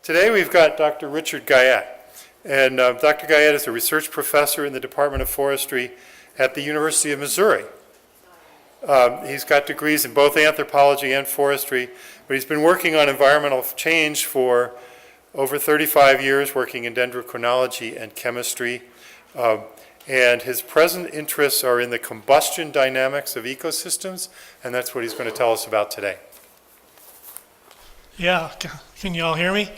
Today we've got Dr. Richard Guyette, and Dr. Guyette is a research professor in the Department of Forestry at the University of Missouri. He's got degrees in both anthropology and forestry, but he's been working on environmental change for over 35 years, working in dendrochronology and chemistry. And his present interests are in the combustion dynamics of ecosystems, and that's what he's going to tell us about today. Yeah, can you all hear me?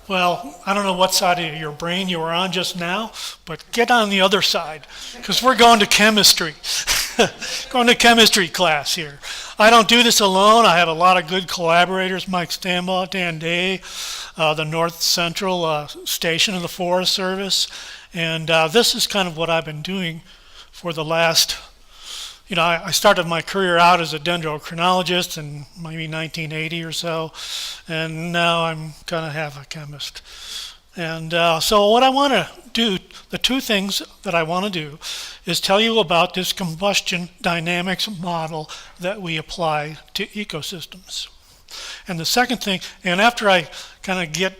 Well, I don't know what side of your brain you were on just now, but get on the other side, because we're going to chemistry. Going to chemistry class here. I don't do this alone. I have a lot of good collaborators, Mike Stambaugh, Dan Day, the North Central Station of the Forest Service, and this is kind of what I've been doing for the last, I started my career out as a dendrochronologist in maybe 1980 or so, and now I'm kind of half a chemist. And so what I want to do, the two things that I want to do, is tell you about this combustion dynamics model that we apply to ecosystems. And the second thing, and after I kind of get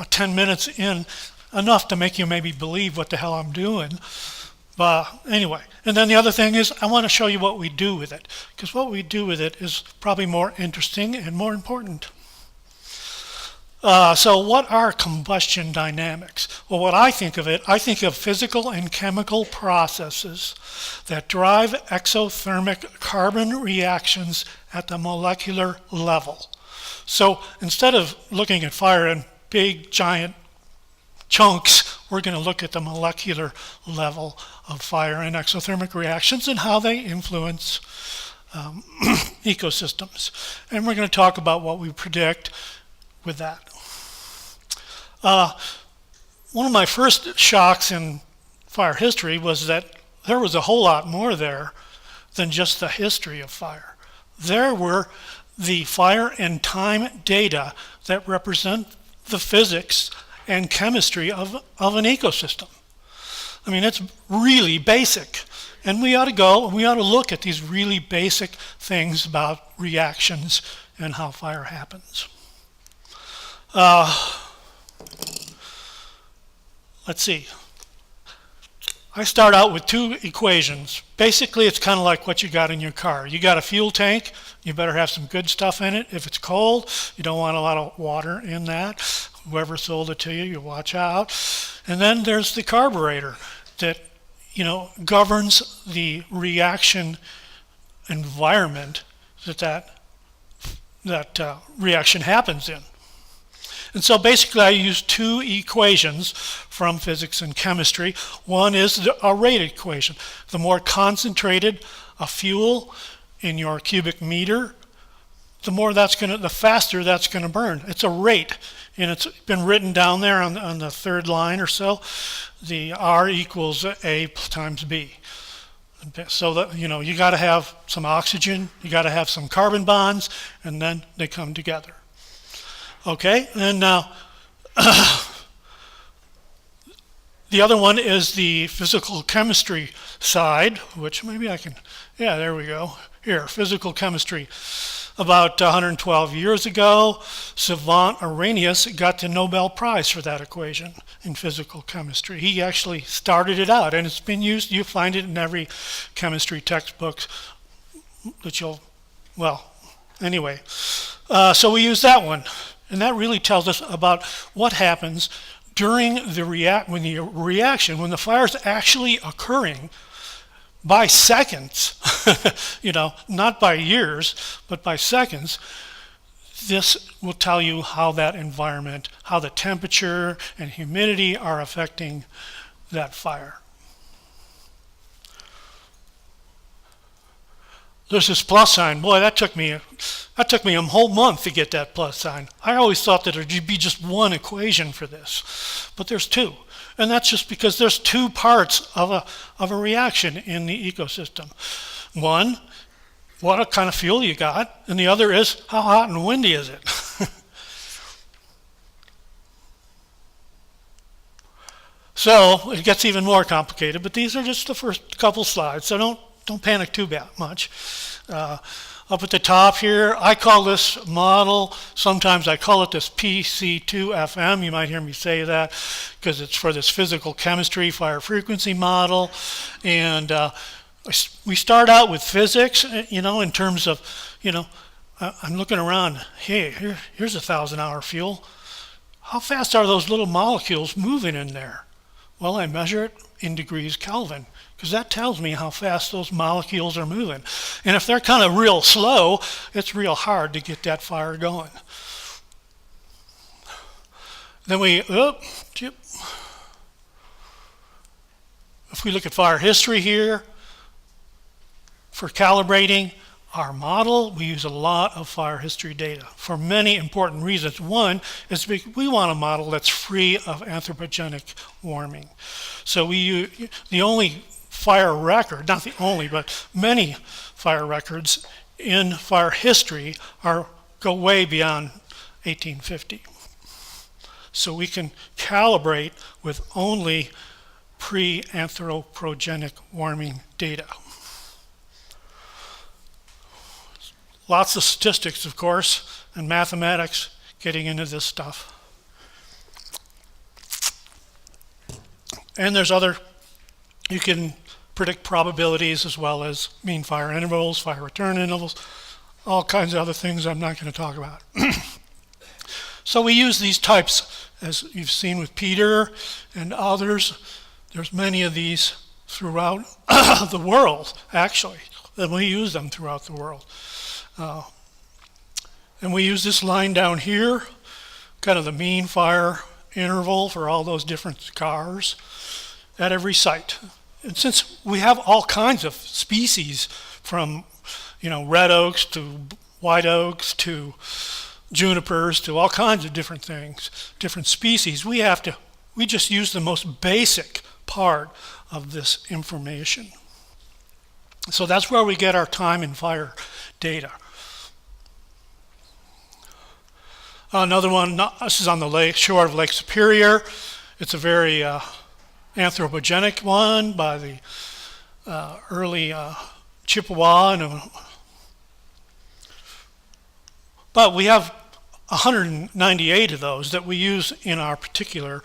10 minutes in, enough to make you maybe believe what the hell I'm doing, but anyway, and then the other thing is I want to show you what we do with it, because what we do with it is probably more interesting and more important. So what are combustion dynamics? Well, what I think of it, I think of physical and chemical processes that drive exothermic carbon reactions at the molecular level. So instead of looking at fire in big, giant chunks, we're going to look at the molecular level of fire and exothermic reactions and how they influence ecosystems. And we're going to talk about what we predict with that. One of my first shocks in fire history was that there was a whole lot more there than just the history of fire. There were the fire and time data that represent the physics and chemistry of an ecosystem. I mean, it's really basic. And we ought to go and we ought to look at these really basic things about reactions and how fire happens. Let's see. I start out with two equations. Basically, it's kind of like what you got in your car. You got a fuel tank, you better have some good stuff in it. If it's cold, you don't want a lot of water in that. Whoever sold it to you, you watch out. And then there's the carburetor that, governs the reaction environment that reaction happens in. And so basically I use two equations from physics and chemistry. One is a rate equation. The more concentrated a fuel in your cubic meter, the faster that's going to burn. It's a rate, and it's been written down there on the third line or so. The R equals A times B. So that you got to have some oxygen, you got to have some carbon bonds, and then they come together. Okay, and now the other one is the physical chemistry side, which maybe I can, there we go. Here, physical chemistry. About 112 years ago, savant Arrhenius got the Nobel Prize for that equation in physical chemistry. He actually started it out, and it's been used. You find it in every chemistry textbook that anyway. So we use that one. And that really tells us about what happens during the reaction, when the fire is actually occurring by seconds, not by years, but by seconds. This will tell you how that environment, how the temperature and humidity are affecting that fire. There's this plus sign. Boy, that took me a whole month to get that plus sign. I always thought that there'd be just one equation for this, but there's two. And that's just because there's two parts of a reaction in the ecosystem. One, what kind of fuel you got, and the other is how hot and windy is it. So it gets even more complicated, but these are just the first couple slides, so don't panic too much. Up at the top here, I call this model, sometimes I call it this PC2FM. You might hear me say that because it's for this physical chemistry fire frequency model. And we start out with physics, in terms of, I'm looking around, hey, here's a 1,000-hour fuel. How fast are those little molecules moving in there? Well, I measure it in degrees Kelvin, because that tells me how fast those molecules are moving. And if they're kind of real slow, it's real hard to get that fire going. Then if we look at fire history here, for calibrating our model, we use a lot of fire history data for many important reasons. One is we want a model that's free of anthropogenic warming. So we use the only fire record, not the only, but many fire records in fire history go way beyond 1850. So we can calibrate with only pre-anthropogenic warming data. Lots of statistics, of course, and mathematics getting into this stuff. And there's you can predict probabilities as well as mean fire intervals, fire return intervals, all kinds of other things I'm not going to talk about. So we use these types, as you've seen with Peter and others. There's many of these throughout the world, actually, and we use them throughout the world. And we use this line down here, kind of the mean fire interval for all those different scars at every site. And since we have all kinds of species, from red oaks to white oaks to junipers to all kinds of different things, different species, we just use the most basic part of this information. So that's where we get our time and fire data. Another one, this is on the shore of Lake Superior. It's a very anthropogenic one by the early Chippewa. But we have 198 of those that we use in our particular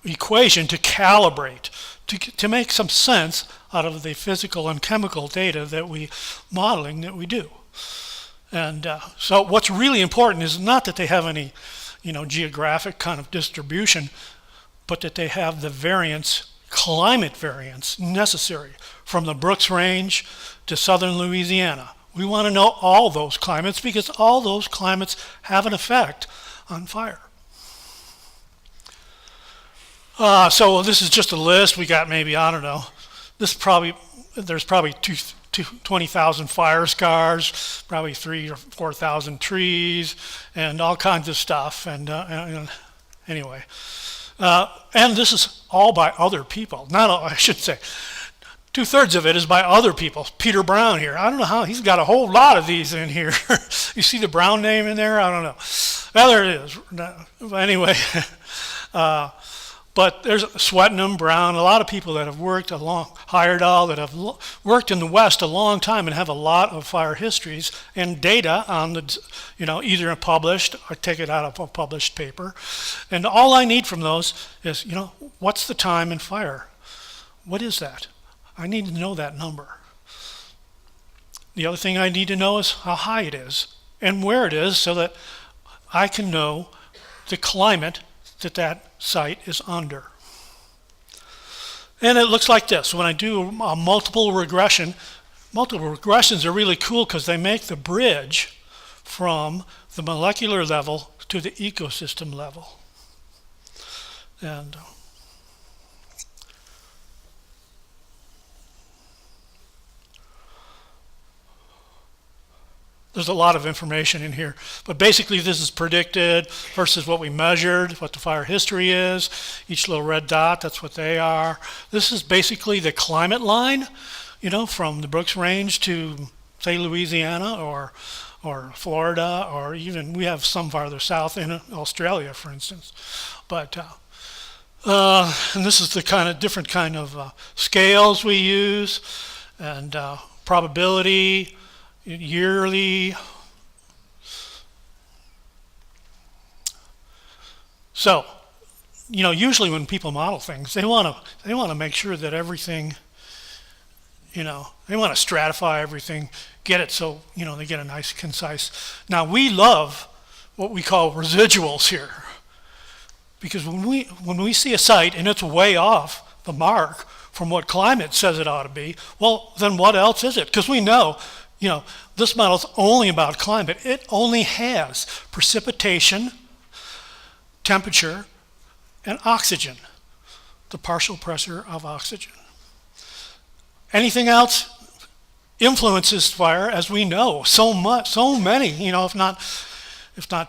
equation to calibrate, to make some sense out of the physical and chemical data that we do. And so what's really important is not that they have any, geographic kind of distribution, but that they have the variance, climate variance necessary from the Brooks Range to southern Louisiana. We want to know all those climates because all those climates have an effect on fire. So this is just a list. We got maybe, I don't know, there's probably 20,000 fire scars, probably 3,000 or 4,000 trees, and all kinds of stuff. And anyway, and this is all by other people. Not all, I should say, 2/3 of it is by other people. Peter Brown here. I don't know how he's got a whole lot of these in here. You see the Brown name in there? I don't know. Well, there it is. Anyway. But there's Swetnam, Brown, a lot of people that have worked Heyerdahl, that have worked in the West a long time and have a lot of fire histories and data on the, either published or take it out of a published paper. And all I need from those is, what's the time in fire? What is that? I need to know that number. The other thing I need to know is how high it is and where it is so that I can know the climate that site is under. And it looks like this. When I do a multiple regressions are really cool because they make the bridge from the molecular level to the ecosystem level. And there's a lot of information in here, but basically this is predicted versus what we measured, what the fire history is. Each little red dot, that's what they are. This is basically the climate line, from the Brooks Range to, say, Louisiana or Florida, or even we have some farther south in Australia, for instance. But and this is the different kind of scales we use, and probability. yearly. So, usually when people model things, they want to make sure that everything, they want to stratify everything, get it so, they get a nice, concise. Now, we love what we call residuals here. Because when we see a site and it's way off the mark from what climate says it ought to be, well, then what else is it? Because we know, this model's only about climate. It only has precipitation, temperature, and oxygen, the partial pressure of oxygen. Anything else influences fire, as we know. So many, if not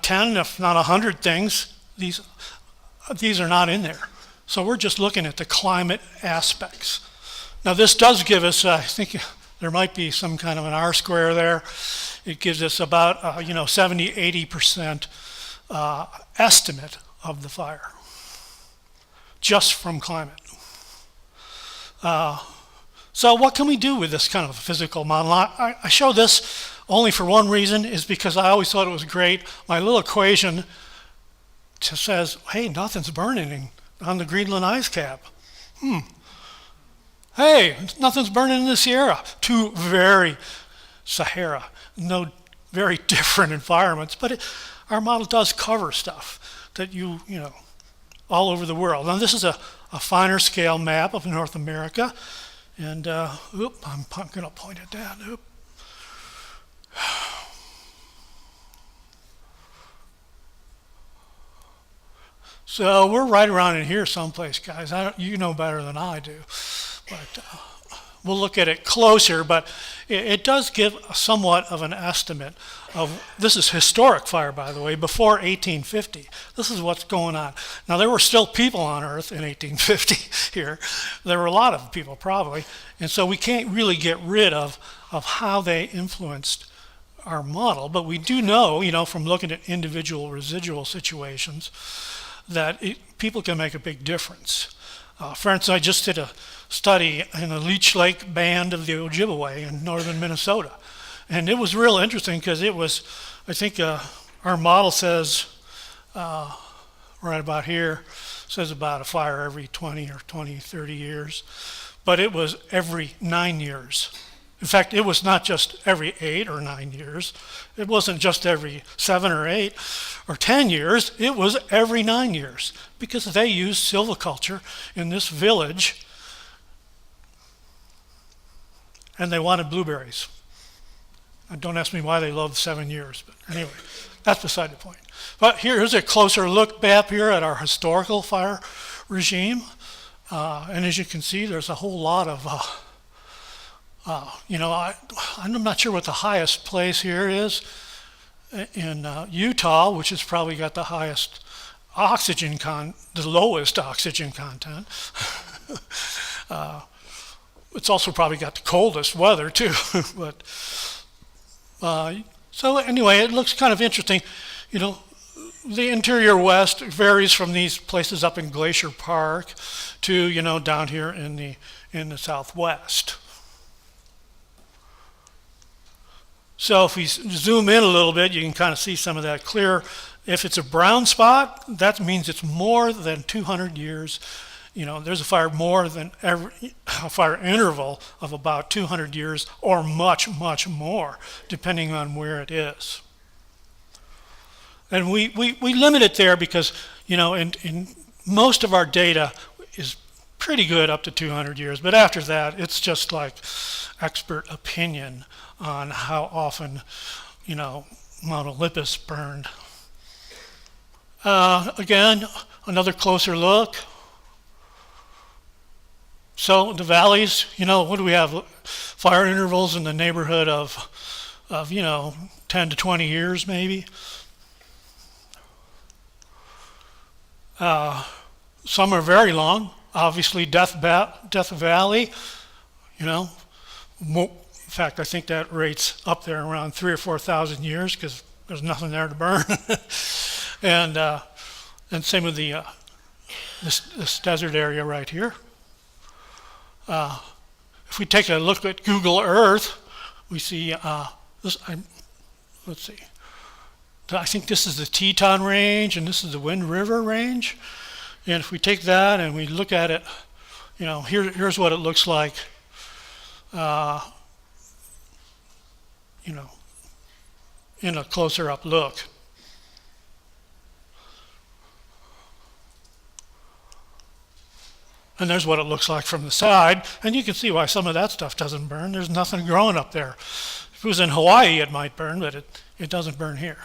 10, if not 100 things, these are not in there. So we're just looking at the climate aspects. Now this does give us, I think there might be some kind of an R square there. It gives us about 70-80% estimate of the fire, just from climate. So what can we do with this kind of a physical model? I show this only for one reason, is because I always thought it was great. My little equation just says, hey, nothing's burning on the Greenland ice cap. Hey, nothing's burning in the Sierra. Two very Sahara, very different environments, but our model does cover stuff that all over the world. Now this is a finer scale map of North America, and I'm going to point it down. So we're right around in here someplace, guys. You know better than I do, but we'll look at it closer. But it does give somewhat of an estimate of, this is historic fire, by the way, before 1850. This is what's going on. Now, there were still people on Earth in 1850 here. There were a lot of people, probably. And so we can't really get rid of how they influenced our model. But we do know, from looking at individual residual situations, that people can make a big difference. For instance, I just did a study in the Leech Lake Band of the Ojibwe in northern Minnesota. And it was real interesting because it was, I think our model says, right about here, says about a fire every 30 years. But it was every 9 years. In fact, it was not just every 8 or 9 years. It wasn't just every 7 or 8 or 10 years. It was every 9 years, because they used silviculture in this village, and they wanted blueberries. And don't ask me why they loved 7 years, but anyway, that's beside the point. But here's a closer look back here at our historical fire regime. And as you can see, there's a whole lot of I'm not sure what the highest place here is in Utah, which has probably got the highest the lowest oxygen content. It's also probably got the coldest weather too. But so anyway, it looks kind of interesting. The interior west varies from these places up in Glacier Park to down here in the southwest. So if we zoom in a little bit, you can kind of see some of that clear. If it's a brown spot, that means it's more than 200 years. There's a fire a fire interval of about 200 years or much, much more, depending on where it is. And we limit it there because, in most of our data is pretty good up to 200 years. But after that, it's just like expert opinion on how often, Mount Olympus burned. Again, another closer look. So the valleys, what do we have? Fire intervals in the neighborhood of 10 to 20 years maybe. Some are very long. Obviously, Death Valley, in fact, I think that rate's up there around 3,000 or 4,000 years because there's nothing there to burn. and same with this desert area right here. If we take a look at Google Earth, we see let's see. I think this is the Teton Range, and this is the Wind River Range. And if we take that and we look at it, here's what it looks like, in a closer up look. And there's what it looks like from the side, and you can see why some of that stuff doesn't burn. There's nothing growing up there. If it was in Hawaii, it might burn, but it doesn't burn here.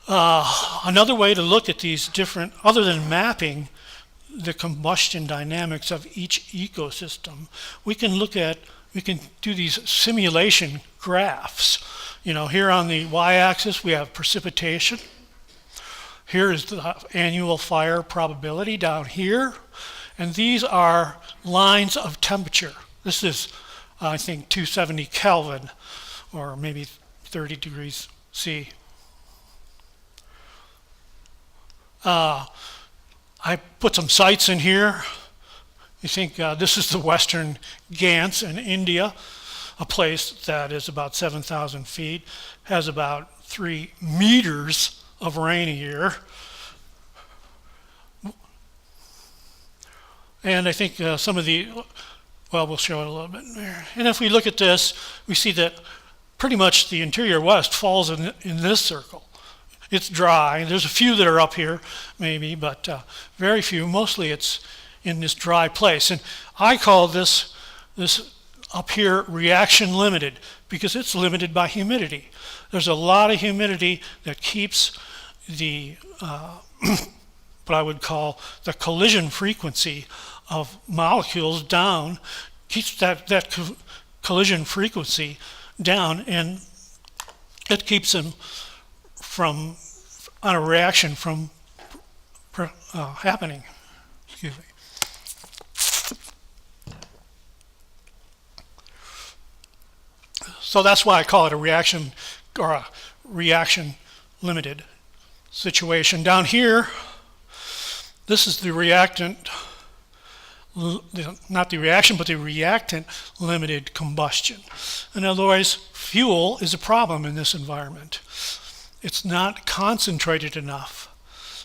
Another way to look at these different, other than mapping the combustion dynamics of each ecosystem, we can do these simulation graphs. Here on the y-axis we have precipitation. Here is the annual fire probability down here, and these are lines of temperature. This is, I think, 270 Kelvin, or maybe 30 degrees C. I put some sites in here. You think this is the Western Ghats in India, a place that is about 7,000 feet, has about 3 meters of rain a year. And I think some of we'll show it a little bit there. And if we look at this, we see that pretty much the interior west falls in this circle. It's dry. There's a few that are up here, maybe, but very few. Mostly it's in this dry place. And I call this up here reaction limited, because it's limited by humidity. There's a lot of humidity that keeps the what I would call the collision frequency of molecules down, keeps that collision frequency down, and it keeps them from on a reaction from happening. Excuse me. So that's why I call it a reaction or a reaction limited situation. Down here, this is the reactant, not the reaction, but the reactant limited combustion. In other words, fuel is a problem in this environment. It's not concentrated enough.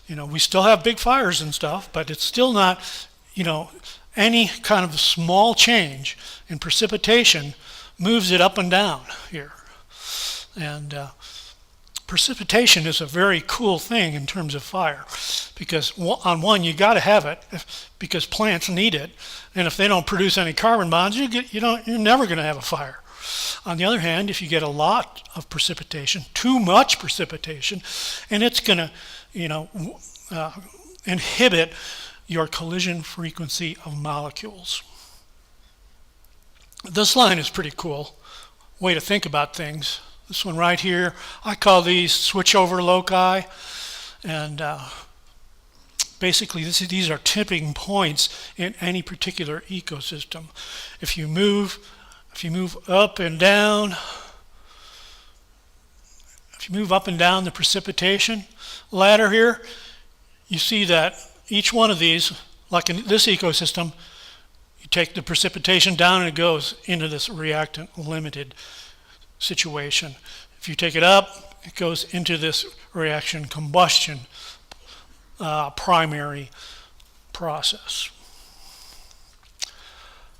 We still have big fires and stuff, but it's still not, any kind of small change in precipitation moves it up and down here. And precipitation is a very cool thing in terms of fire, because on one, you got to have it because plants need it, and if they don't produce any carbon bonds, you're never going to have a fire. On the other hand, if you get a lot of precipitation, too much precipitation, and it's going to inhibit your collision frequency of molecules. This line is pretty cool way to think about things. This one right here, I call these switchover loci, and basically these are tipping points in any particular ecosystem. If you move up and down, the precipitation ladder here, you see that each one of these, like in this ecosystem, you take the precipitation down and it goes into this reactant limited situation. If you take it up, it goes into this reaction combustion primary process.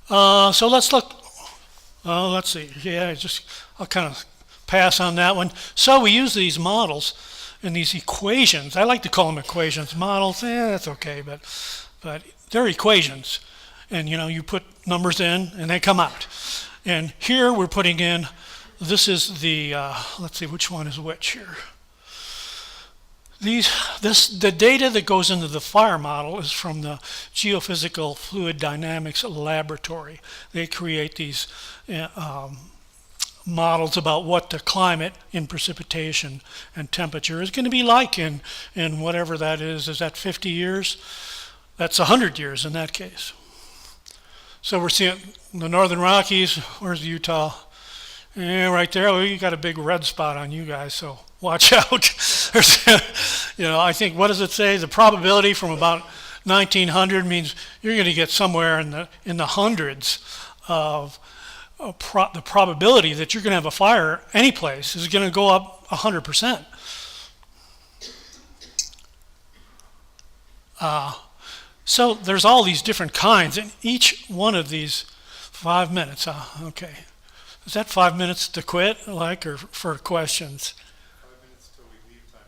So let's look. Let's see. Yeah, I'll kind of pass on that one. So we use these models and these equations. I like to call them equations. Models, that's okay, but they're equations. And you put numbers in and they come out. And here we're putting in, this is the, let's see which one is which here. The data that goes into the fire model is from the Geophysical Fluid Dynamics Laboratory. They create these models about what the climate in precipitation and temperature is going to be like in whatever that is. Is that 50 years? That's 100 years in that case. So we're seeing the Northern Rockies. Where's Utah? Yeah, right there. Well, you got a big red spot on you guys, so watch out. I think, what does it say? The probability from about 1900 means you're going to get somewhere in the hundreds of the probability that you're going to have a fire any place is going to go up 100%. So there's all these different kinds, and each one of these 5 minutes. Okay, is that 5 minutes to quit, or for questions? 5 minutes till we leave time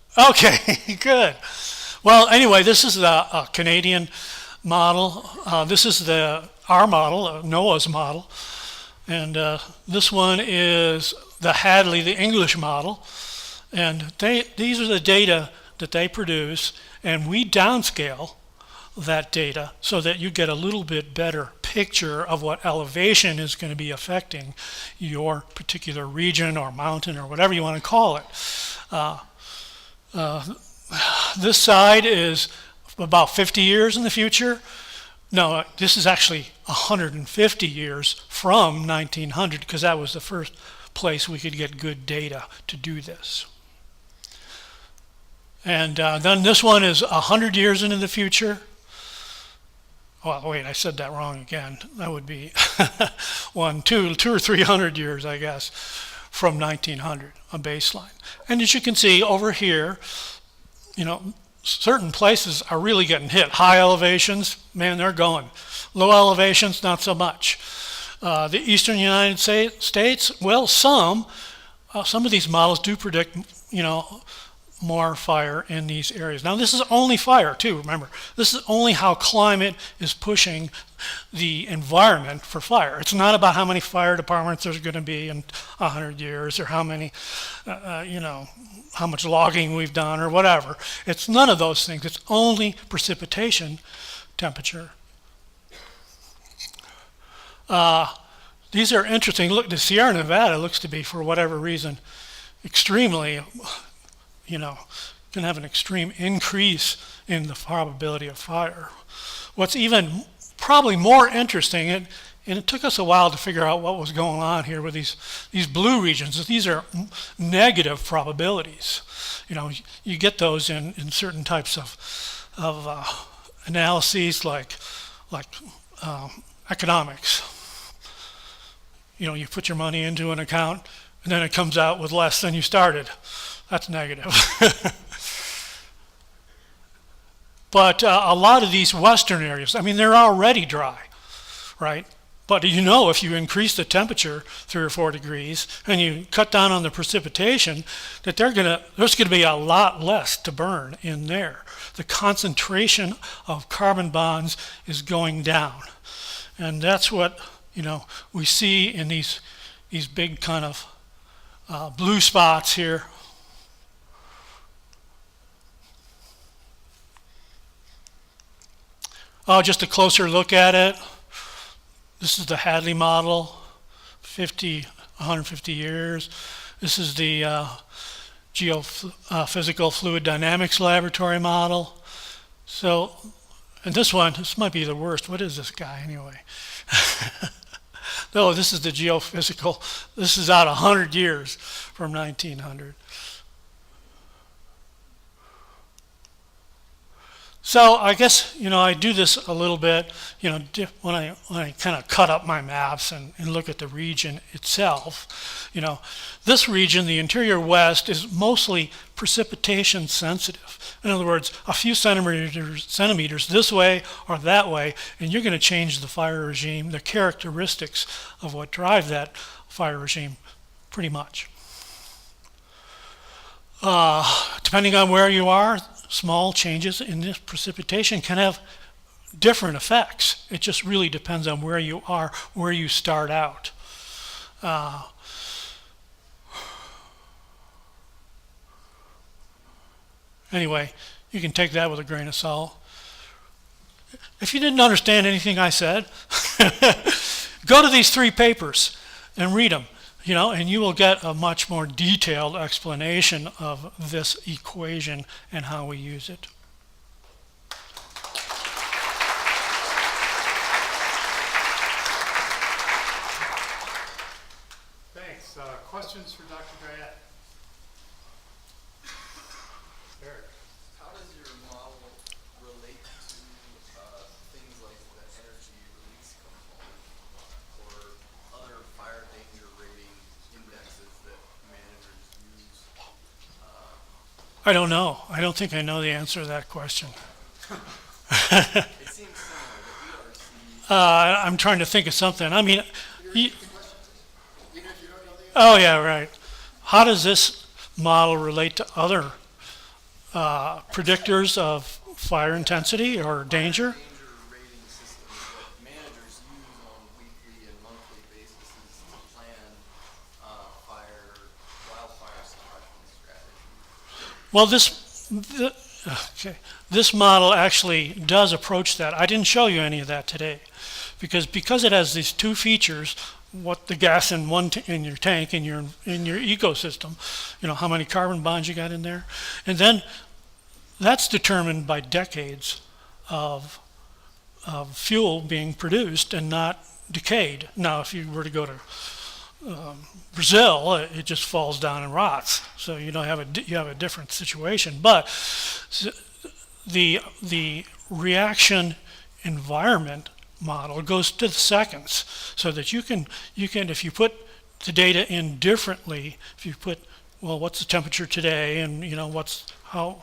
for questions. Okay, good. Well, anyway, this is the Canadian model. This is our model, NOAA's model, and this one is the Hadley, the English model, and these are the data that they produce, and we downscale that data so that you get a little bit better picture of what elevation is going to be affecting your particular region or mountain or whatever you want to call it. This side is about 50 years in the future. No, this is actually 150 years from 1900, because that was the first place we could get good data to do this. And then this one is 100 years into the future. Well, wait, I said that wrong again. That would be 200 or 300 years, I guess, from 1900, a baseline. And as you can see over here, certain places are really getting hit. High elevations, man, they're going. Low elevations, not so much. The eastern United States, well, some of these models do predict, more fire in these areas. Now, this is only fire, too, remember. This is only how climate is pushing the environment for fire. It's not about how many fire departments there's going to be in 100 years or how many, how much logging we've done or whatever. It's none of those things. It's only precipitation temperature. These are interesting. Look, the Sierra Nevada looks to be, for whatever reason, extremely, can have an extreme increase in the probability of fire. What's even probably more interesting, and it took us a while to figure out what was going on here with these blue regions. These are negative probabilities. You get those in certain types of analyses like economics. You put your money into an account and then it comes out with less than you started. That's negative. But a lot of these western areas, they're already dry, right? But if you increase the temperature 3 or 4 degrees and you cut down on the precipitation, that there's going to be a lot less to burn in there. The concentration of carbon bonds is going down. And that's what, we see in these big kind of blue spots here. Oh, just a closer look at it. This is the Hadley model, 150 years. This is the geophysical fluid dynamics laboratory model. So, and this might be the worst. What is this guy anyway? No, this is the geophysical. This is out 100 years from 1900. So I guess, I do this a little bit, when I kind of cut up my maps and look at the region itself. This region, the interior west, is mostly precipitation sensitive. In other words, a few centimeters this way or that way, and you're going to change the fire regime, the characteristics of what drive that fire regime pretty much. Depending on where you are, small changes in this precipitation can have different effects. It just really depends on where you are, where you start out. Anyway, you can take that with a grain of salt. If you didn't understand anything I said, go to these 3 papers and read them. And you will get a much more detailed explanation of this equation and how we use it. Thanks. Questions for Dr. Guyette? Eric. How does your model relate to things like the energy release component or other I don't know. I don't think I know the answer to that question. It seems similar, the I'm trying to think of something. I mean, you, Even if you don't know the answer. oh yeah, right. How does this model relate to other predictors of fire intensity or danger? danger rating system that managers use on weekly and monthly basis to plan wildfire suppression strategies. Well, this model actually does approach that. I didn't show you any of that today, because it has these two features: what the gas in in your tank in your ecosystem, how many carbon bonds you got in there, and then that's determined by decades of fuel being produced and not decayed. Now, if you were to go to Brazil, it just falls down and rots. So you have a different situation. But the reaction environment model goes to the seconds, so that you can if you put the data in differently, if you put, well, what's the temperature today, and how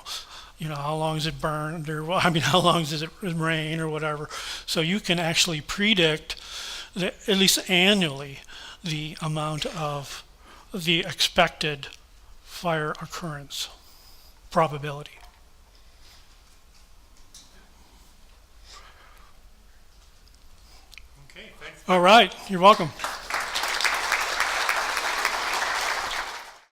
long is it burned, or how long does it rain or whatever, so you can actually predict at least annually the amount of the expected fire occurrence probability. Okay, thanks. All right, you're welcome.